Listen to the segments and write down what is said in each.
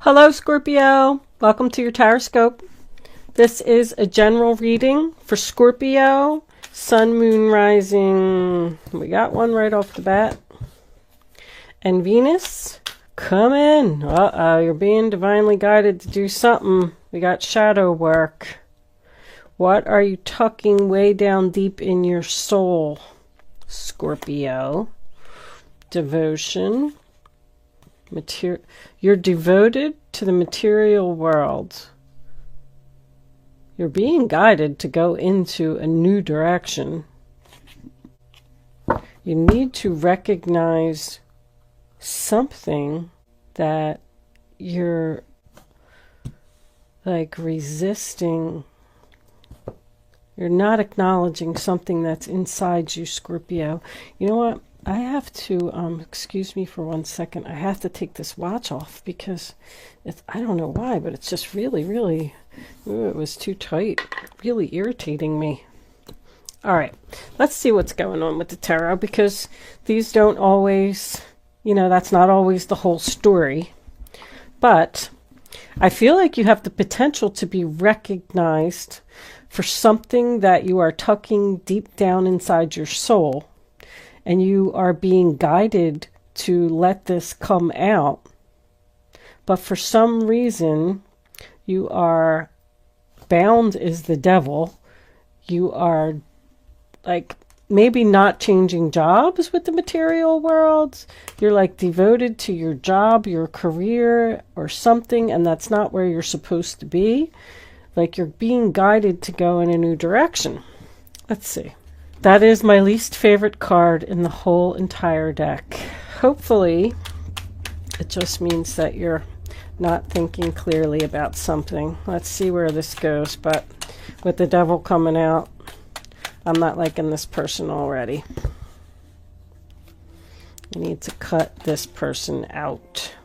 Hello, Scorpio. Welcome to your horoscope. This is a general reading for Scorpio, Sun, Moon, Rising. We got one right off the bat. And Venus, come in. Uh-oh, you're being divinely guided to do something. We got shadow work. What are you tucking way down deep in your soul, Scorpio? Devotion. You're devoted to the material world. You're being guided to go into a new direction. You need to recognize something that you're like resisting. You're not acknowledging something that's inside you, Scorpio. You know what? I have to, excuse me for 1 second. I have to take this watch off because I don't know why, but it's just really, it was too tight. Really irritating me. All right, let's see what's going on with the tarot, because these don't always, that's not always the whole story. But I feel like you have the potential to be recognized for something that you are tucking deep down inside your soul. And you are being guided to let this come out. But for some reason, you are bound is the devil. You are like maybe not changing jobs with the material world. You're like devoted to your job, your career, or something, and that's not where you're supposed to be. Like you're being guided to go in a new direction. Let's see. That is my least favorite card in the whole entire deck. Hopefully, it just means that you're not thinking clearly about something. Let's see where this goes. But with the devil coming out, I'm not liking this person already. You need to cut this person out.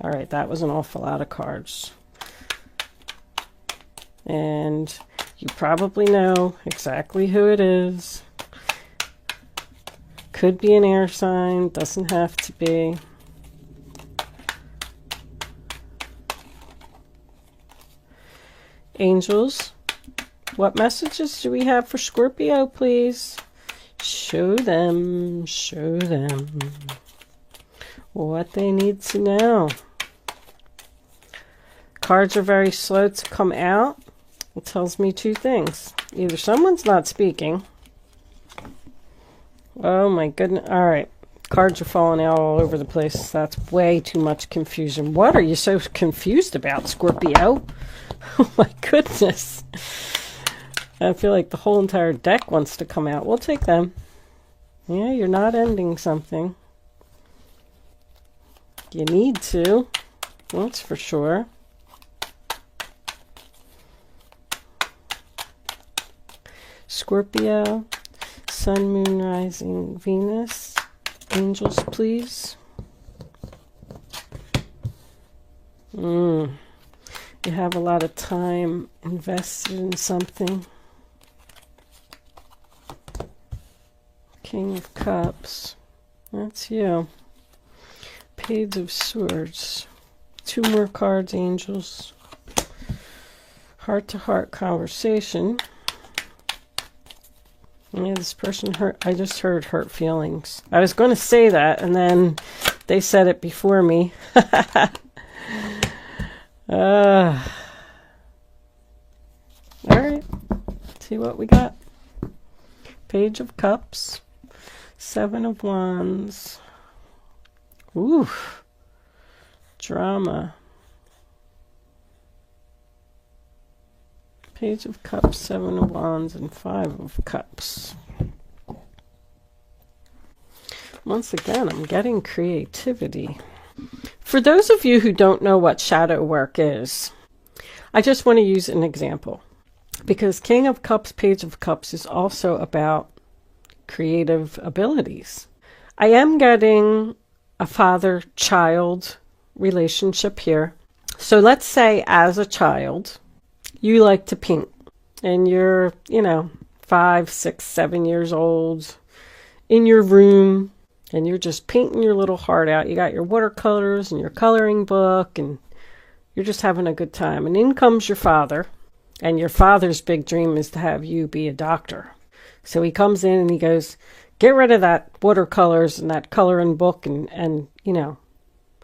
All right, that was an awful lot of cards. And you probably know exactly who it is. Could be an air sign, doesn't have to be. Angels, what messages do we have for Scorpio, please? Show them what they need to know. Cards are very slow to come out. It tells me two things. Either someone's not speaking. Oh my goodness. All right. Cards are falling out all over the place. That's way too much confusion. What are you so confused about, Scorpio? Oh my goodness. I feel like the whole entire deck wants to come out. We'll take them. Yeah, you're not ending something. You need to. That's for sure. Scorpio, Sun, Moon, Rising, Venus. Angels, please. You have a lot of time invested in something. King of Cups. That's you. Page of Swords. Two more cards, Angels. Heart-to-heart conversation. Yeah, this person hurt. I just heard hurt feelings. I was going to say that, and then they said it before me. All right. See what we got. Page of Cups. Seven of Wands. Ooh. Drama. Page of Cups, Seven of Wands, and Five of Cups. Once again, I'm getting creativity. For those of you who don't know what shadow work is, I just want to use an example. Because King of Cups, Page of Cups is also about creative abilities. I am getting a father-child relationship here. So let's say as a child, you like to paint, and you're, 5, 6, 7 years old in your room, and you're just painting your little heart out. You got your watercolors and your coloring book, and You're just having a good time. And in comes your father. And your father's big dream is to have you be a doctor. So he comes in and he goes, get rid of that watercolors and that coloring book and you know,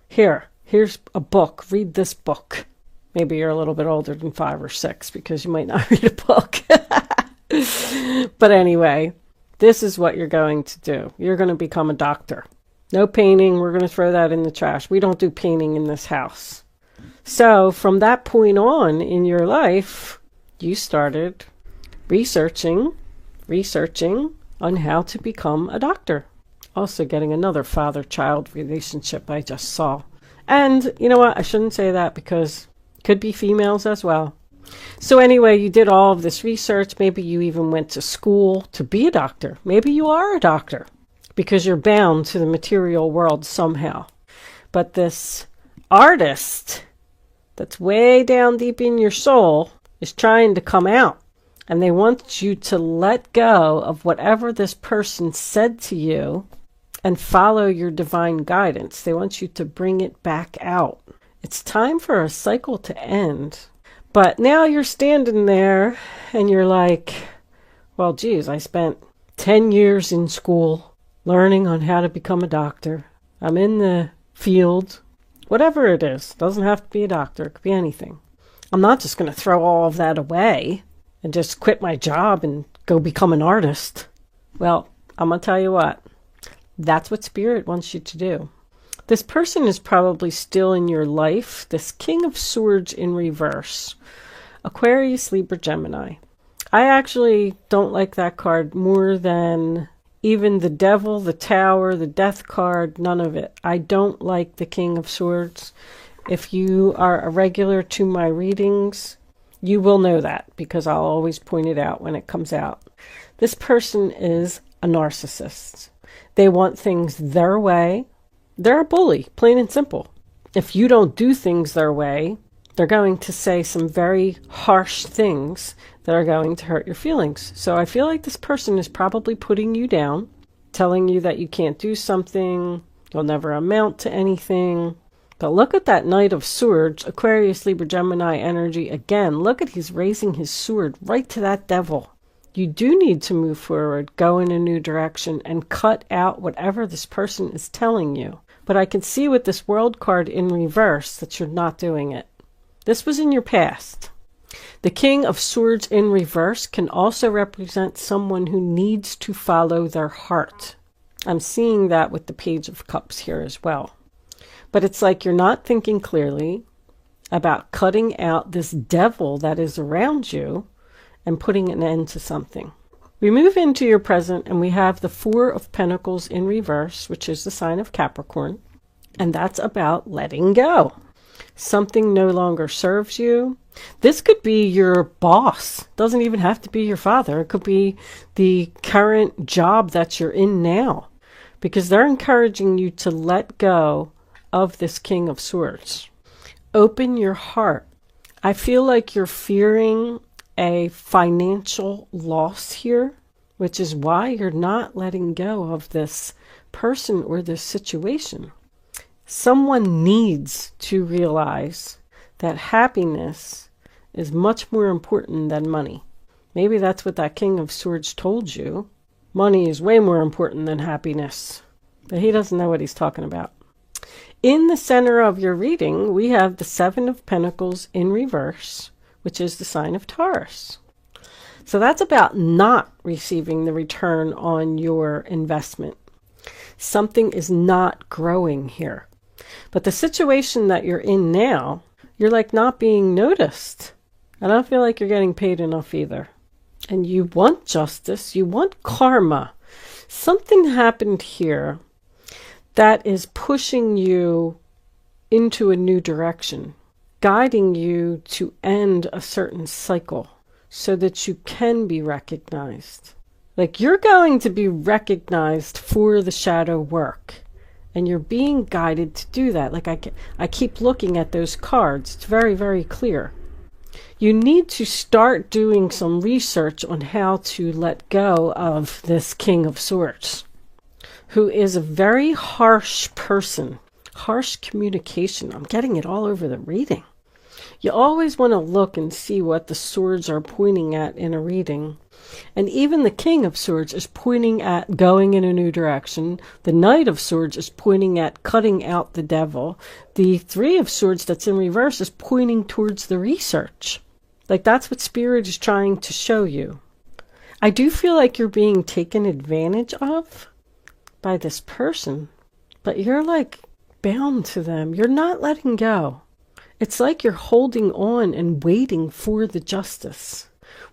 here's a book. Read this book. Maybe you're a little bit older than 5 or 6 because you might not read a book. But anyway, this is what you're going to do. You're going to become a doctor. No painting. We're going to throw that in the trash. We don't do painting in this house. So from that point on in your life, you started researching on how to become a doctor. Also getting another father-child relationship I just saw. And you know what? I shouldn't say that because it could be females as well. So anyway, you did all of this research. Maybe you even went to school to be a doctor. Maybe you are a doctor because you're bound to the material world somehow. But this artist that's way down deep in your soul is trying to come out. And they want you to let go of whatever this person said to you and follow your divine guidance. They want you to bring it back out. It's time for a cycle to end. But now you're standing there and you're like, well, geez, I spent 10 years in school learning on how to become a doctor. I'm in the field, whatever it is. Doesn't have to be a doctor. It could be anything. I'm not just going to throw all of that away and just quit my job and go become an artist. Well, I'm going to tell you what. That's what Spirit wants you to do. This person is probably still in your life. This King of Swords in reverse. Aquarius, Libra, Gemini. I actually don't like that card more than even the Devil, the Tower, the Death card, none of it. I don't like the King of Swords. If you are a regular to my readings, you will know that because I'll always point it out when it comes out. This person is a narcissist. They want things their way. They're a bully, plain and simple. If you don't do things their way, they're going to say some very harsh things that are going to hurt your feelings. So I feel like this person is probably putting you down, telling you that you can't do something, you'll never amount to anything. But look at that Knight of Swords, Aquarius, Libra, Gemini energy again. Look at he's raising his sword right to that devil. You do need to move forward, go in a new direction, and cut out whatever this person is telling you. But I can see with this World card in reverse that you're not doing it. This was in your past. The King of Swords in reverse can also represent someone who needs to follow their heart. I'm seeing that with the Page of Cups here as well. But it's like you're not thinking clearly about cutting out this devil that is around you and putting an end to something. We move into your present and we have the Four of Pentacles in reverse, which is the sign of Capricorn. And that's about letting go. Something no longer serves you. This could be your boss. Doesn't even have to be your father. It could be the current job that you're in now. Because they're encouraging you to let go of this King of Swords. Open your heart. I feel like you're fearing a financial loss here, which is why you're not letting go of this person or this situation. Someone needs to realize that happiness is much more important than money. Maybe that's what that King of Swords told you. Money is way more important than happiness. But he doesn't know what he's talking about. In the center of your reading, we have the Seven of Pentacles in reverse, which is the sign of Taurus. So that's about not receiving the return on your investment. Something is not growing here. But the situation that you're in now, you're like not being noticed. I don't feel like you're getting paid enough either. And you want justice. You want karma. Something happened here that is pushing you into a new direction, guiding you to end a certain cycle so that you can be recognized. Like you're going to be recognized for the shadow work. And you're being guided to do that. Like I keep looking at those cards. It's very, very clear. You need to start doing some research on how to let go of this King of Swords, who is a very harsh person. Harsh communication. I'm getting it all over the reading. You always want to look and see what the swords are pointing at in a reading. And even the King of Swords is pointing at going in a new direction. The Knight of Swords is pointing at cutting out the devil. The Three of Swords that's in reverse is pointing towards the research. Like, that's what Spirit is trying to show you. I do feel like you're being taken advantage of by this person, but you're like bound to them. You're not letting go. It's like you're holding on and waiting for the justice,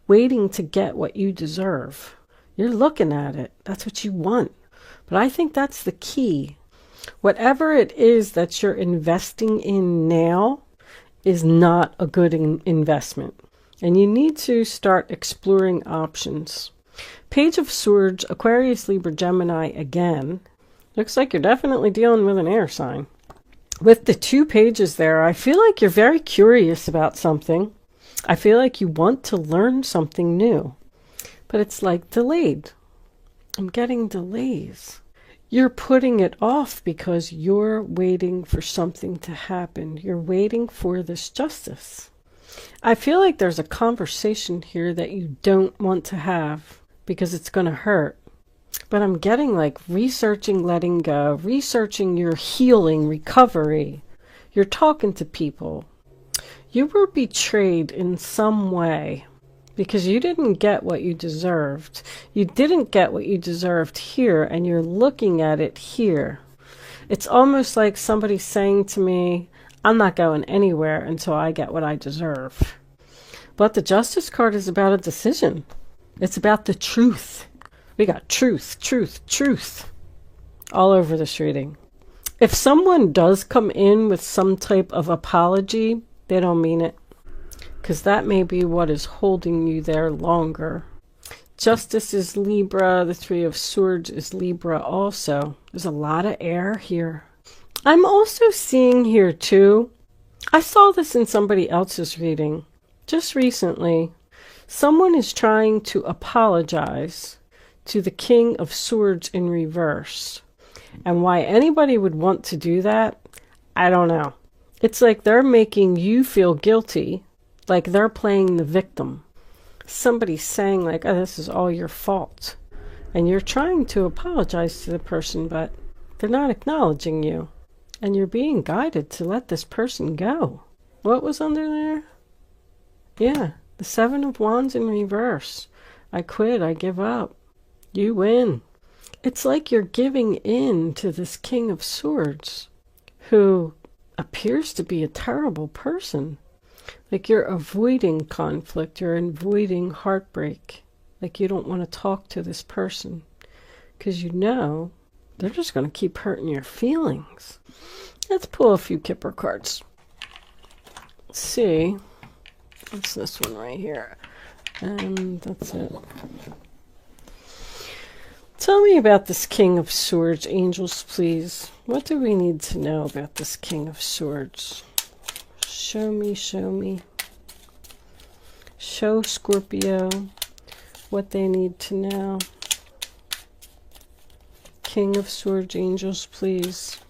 waiting to get what you deserve. You're looking at it. That's what you want. But I think that's the key. Whatever it is that you're investing in now is not a good investment. And you need to start exploring options. Page of Swords, Aquarius, Libra, Gemini again. Looks like you're definitely dealing with an air sign. With the 2 pages there, I feel like you're very curious about something. I feel like you want to learn something new. But it's like delayed. I'm getting delays. You're putting it off because you're waiting for something to happen. You're waiting for this justice. I feel like there's a conversation here that you don't want to have because it's going to hurt. But I'm getting like researching letting go, researching your healing, recovery. You're talking to people. You were betrayed in some way because you didn't get what you deserved. You didn't get what you deserved here, and you're looking at it here. It's almost like somebody saying to me, I'm not going anywhere until I get what I deserve. But the Justice card is about a decision. It's about the truth. We got truth, truth, truth all over this reading. If someone does come in with some type of apology, they don't mean it. Because that may be what is holding you there longer. Justice is Libra. The Three of Swords is Libra also. There's a lot of air here. I'm also seeing here too, I saw this in somebody else's reading just recently. Someone is trying to apologize to the King of Swords in reverse. And why anybody would want to do that, I don't know. It's like they're making you feel guilty, like they're playing the victim. Somebody's saying like, oh, this is all your fault. And you're trying to apologize to the person, but they're not acknowledging you. And you're being guided to let this person go. What was under there? Yeah, the Seven of Wands in reverse. I quit, I give up. You win. It's like you're giving in to this King of Swords, who appears to be a terrible person. Like you're avoiding conflict, you're avoiding heartbreak. Like you don't want to talk to this person because you know they're just going to keep hurting your feelings. Let's pull a few Kipper cards. Let's see. What's this one right here? And that's it. Tell me about this King of Swords, angels, please. What do we need to know about this King of Swords? Show me, show me. Show Scorpio what they need to know. King of Swords, angels, please.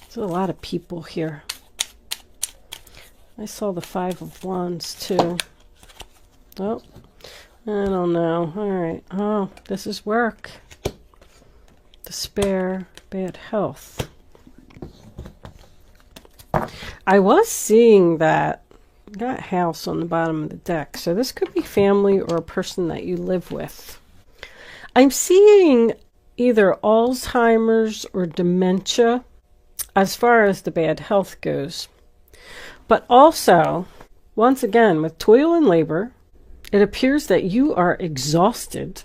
There's a lot of people here. I saw the Five of Wands too. Oh, I don't know. All right. Oh, this is work. Despair, bad health. I was seeing that house on the bottom of the deck. So this could be family or a person that you live with. I'm seeing either Alzheimer's or dementia as far as the bad health goes. But also, once again, with toil and labor, it appears that you are exhausted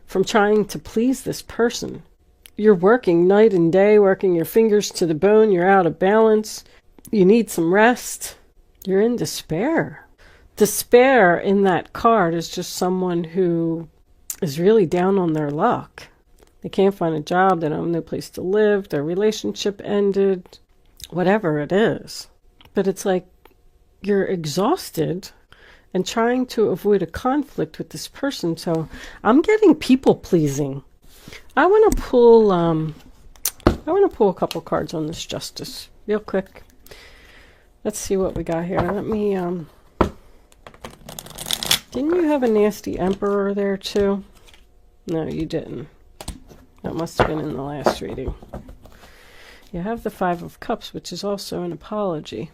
from trying to please this person. You're working night and day, working your fingers to the bone. You're out of balance. You need some rest. You're in despair. Despair in that card is just someone who is really down on their luck. They can't find a job. They don't have no place to live. Their relationship ended. Whatever it is. But it's like you're exhausted and trying to avoid a conflict with this person. So I'm getting people pleasing. I want to pull a couple cards on this Justice real quick. Let's see what we got here. Let me, didn't you have a nasty Emperor there too? No, you didn't. That must have been in the last reading. You have the Five of Cups, which is also an apology.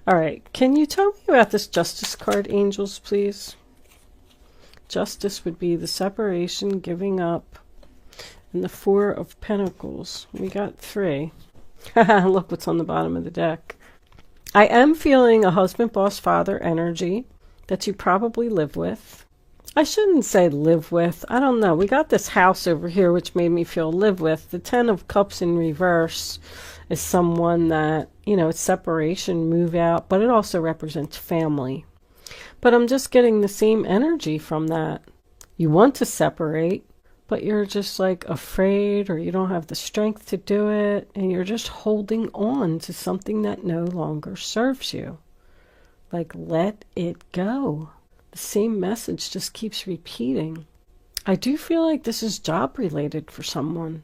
All right, can you tell me about this Justice card, angels, please? Justice would be the separation, giving up, and the Four of Pentacles. We got 3. Look what's on the bottom of the deck. I am feeling a husband, boss, father energy that you probably live with. I shouldn't say live with. I don't know. We got this house over here which made me feel live with. The Ten of Cups in reverse is someone that, you know, it's separation, move out, but it also represents family. But I'm just getting the same energy from that. You want to separate, but you're just like afraid, or you don't have the strength to do it, and you're just holding on to something that no longer serves you. Like, let it go. The same message just keeps repeating. I do feel like this is job related for someone.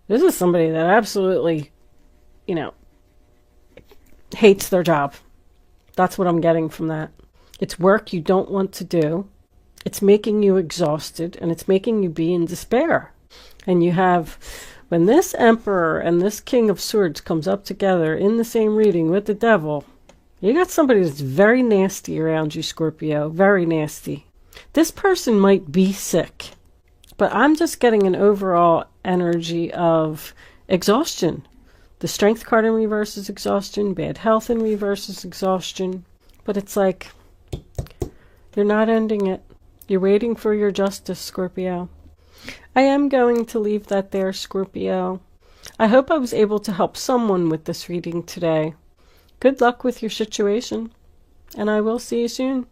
This is somebody that absolutely, you know, hates their job. That's what I'm getting from that. It's work you don't want to do. It's making you exhausted, and it's making you be in despair. And you have, when this Emperor and this King of Swords comes up together in the same reading with the Devil, you got somebody that's very nasty around you, Scorpio. Very nasty. This person might be sick, but I'm just getting an overall energy of exhaustion. The Strength card in reverse is exhaustion. Bad health in reverse is exhaustion. But it's like, you're not ending it. You're waiting for your justice, Scorpio. I am going to leave that there, Scorpio. I hope I was able to help someone with this reading today. Good luck with your situation, and I will see you soon.